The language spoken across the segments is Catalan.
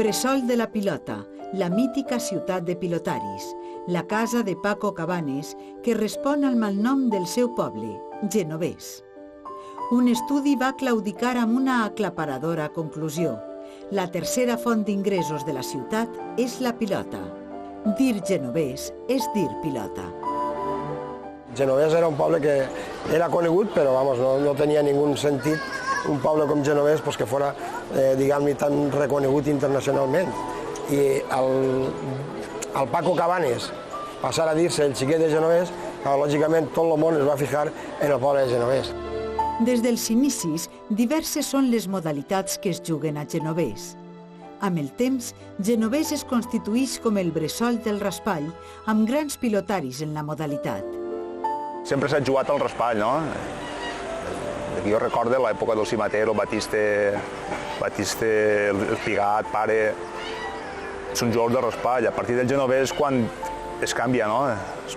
Bressol de la Pilota, la mítica ciutat de pilotaris, la casa de Paco Cabanes, que respon al malnom del seu poble, Genovés. Un estudi va claudicar amb una aclaparadora conclusió. La tercera font d'ingressos de la ciutat és la pilota. Dir genovès és dir pilota. Genovés era un poble que era conegut, però no tenia ningú sentit un poble com Genovés que fos, diguem-ne, tan reconegut internacionalment. I el Paco Cabanes passar a dir-se el xiquet de Genovés, lògicament tot el món es va fijar en el poble de Genovés. Des dels inicis, diverses són les modalitats que es juguen a Genovés. Amb el temps, Genovés es constitueix com el bressol del raspall, amb grans pilotaris en la modalitat. Sempre s'ha jugat al raspall, no? Jo recordo l'època del Cimatero, Batiste, el Pigat, Pare... Són jugadors de raspall. A partir del Genovés, quan es canvia, no?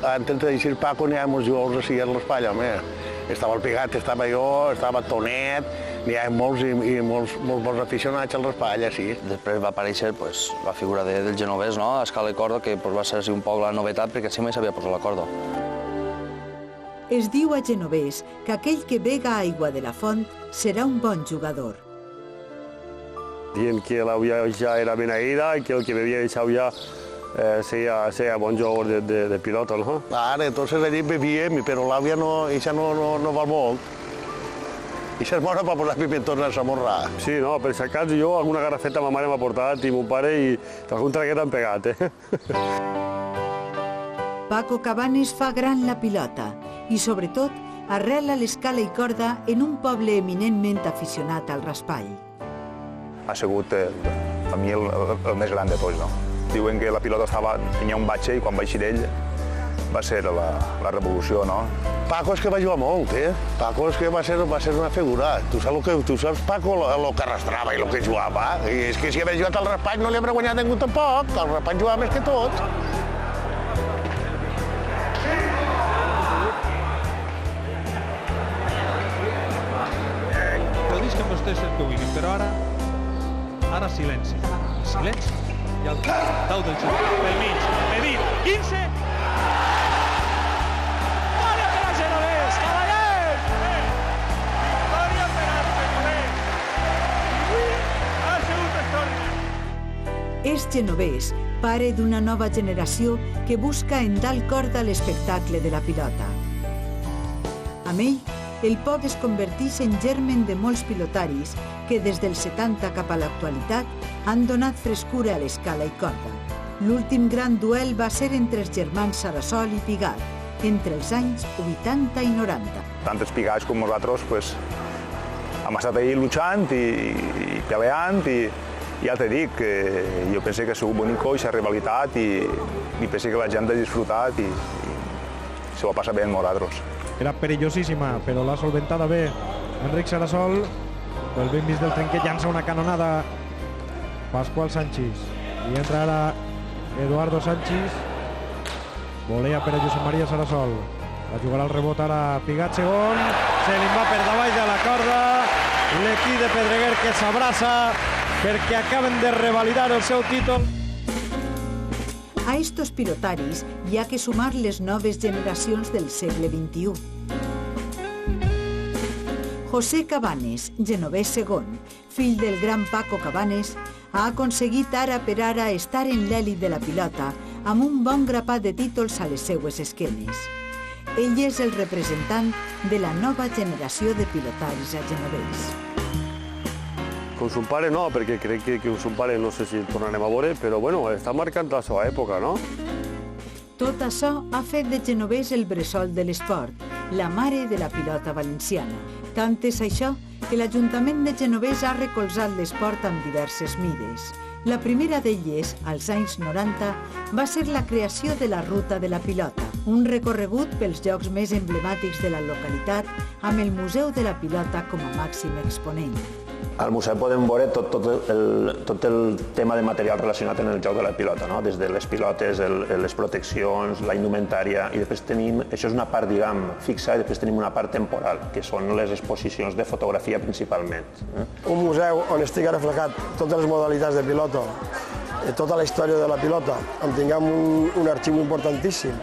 Antes de dir Paco, n'hi ha molts jugadors així al raspall, home. Estava el Pigat, estava jo, estava Tonet, n'hi ha molts i molts bons aficionats al raspall, així. Després va aparèixer la figura del Genovés, no? A escala i corda, que va ser un poc la novetat, perquè sempre s'havia posat la corda. Es diu a Genovés que aquell que bega aigua de la font serà un bon jugador. Dient que l'aigua ja era beneïda i que el que bevia d'això ja seria bon jugador de pilota, no? Ara, entonces allí bevíem, però l'aigua no val molt. Això és bona per posar pimentons a s'amorrar. Sí, no, per si acaso jo alguna garrafeta ma mare m'ha portat i mon pare i algun traguet han pegat, Paco Cabanes fa gran la pilota i, sobretot, arrela l'escala i corda en un poble eminentment aficionat al raspall. Ha sigut, per mi, el més gran de tots, no? Diuen que la pilota tenia un batxe i quan va eixir d'ell va ser la revolució, no? Paco és que va jugar molt, Paco és que va ser una figura. Tu saps Paco el que arrastrava i el que jugava. I és que si hagués jugat al raspall no li hauria guanyat ningú tampoc. El raspall jugava més que tot. Podis que vostès el que vulguin, però ara silenci. Silenci. I el tau del xut, pel mig, Medit, 15! Victòria per a Genovés, cavallers! Victòria per a Genovés! Avui ha sigut extraordinari. És Genovés, pare d'una nova generació que busca en dalt corda l'espectacle de la pilota. Amb ell, el poble es converteix en germen de molts pilotaris que des dels 70 cap a l'actualitat han donat frescura a l'escala i corda. L'últim gran duel va ser entre els germans Sarasol i Pigat, entre els anys 80 i 90. Tant els Pigats com nosaltres hem estat ahí luchant i peleant i ja t'he dit que jo penso que ha sigut bonico aquesta rivalitat i penso que la gent ha disfrutat i se ho ha passat bé amb nosaltres. Era perillosíssima, però l'ha solventada bé Enric Sarasol. Pel ben vist del trenquet llança una canonada Pascual Sanchis i entra ara Eduardo Sanchis. Volea per a Josep Maria Sarasol. Va jugar al rebot ara Pigat segon. Se li va per davall de la corda. L'equip de Pedreguer que s'abraça perquè acaben de revalidar el seu títol. A estos pilotaris hi ha que sumar les noves generacions del segle XXI. José Cabanes, genovès segon, fill del gran Paco Cabanes, ha aconseguit ara per ara estar en l'èlit de la pilota amb un bon grapat de títols a les seues esquenes. Ell és el representant de la nova generació de pilotaris a Genovés. Com son pare no, perquè crec que son pare no sé si el tornarem a veure, però bueno, està marcant la seva època, no? Tot això ha fet de Genovés el bressol de l'esport, la mare de la pilota valenciana. Tant és això que l'Ajuntament de Genovés ha recolzat l'esport amb diverses mides. La primera d'elles, als anys 90, va ser la creació de la Ruta de la Pilota, un recorregut pels llocs més emblemàtics de la localitat amb el Museu de la Pilota com a màxim exponent. Al museu podem veure tot el tema de material relacionat amb el joc de la pilota, no? Des de les pilotes, les proteccions, la indumentària, i després tenim, això és una part, diguem, fixa, i després tenim una part temporal, que són les exposicions de fotografia principalment. Un museu on estigui reflejat totes les modalitats de pilota, tota la història de la pilota, on tinguem un arxiu importantíssim,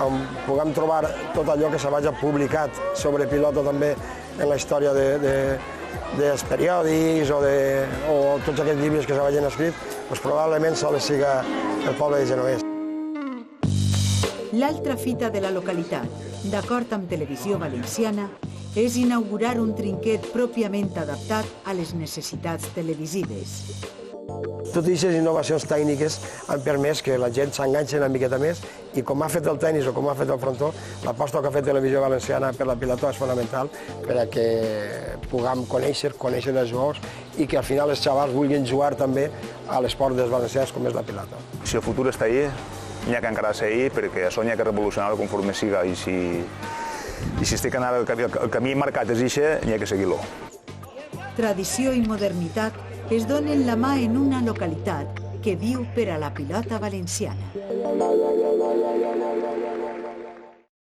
on puguem trobar tot allò que se vagi publicat sobre pilota també en la història dels periòdics o tots aquests llibres que se vagin escrit, doncs probablement sols siga el poble de Genovés. L'altra fita de la localitat, d'acord amb Televisió Valenciana, és inaugurar un trinquet pròpiament adaptat a les necessitats televisives. Totes aquestes innovacions tècniques han permès que la gent s'enganxi una miqueta més i com ha fet el tennis o com ha fet el frontó, l'aposta que ha fet Televisió Valenciana per la pilota és fonamental per a que puguem conèixer els jugadors i que al final els xavals vulguin jugar també a l'esport dels valencians com és la pilota. Si el futur està ahí, n'hi ha que encara ser ahí perquè això n'hi ha que revolucionar-lo conforme siga i si estic anant el camí marcat és ixe, n'hi ha que seguir-lo. Tradició i modernitat es donen la mà en una localitat que viu per a la pilota valenciana.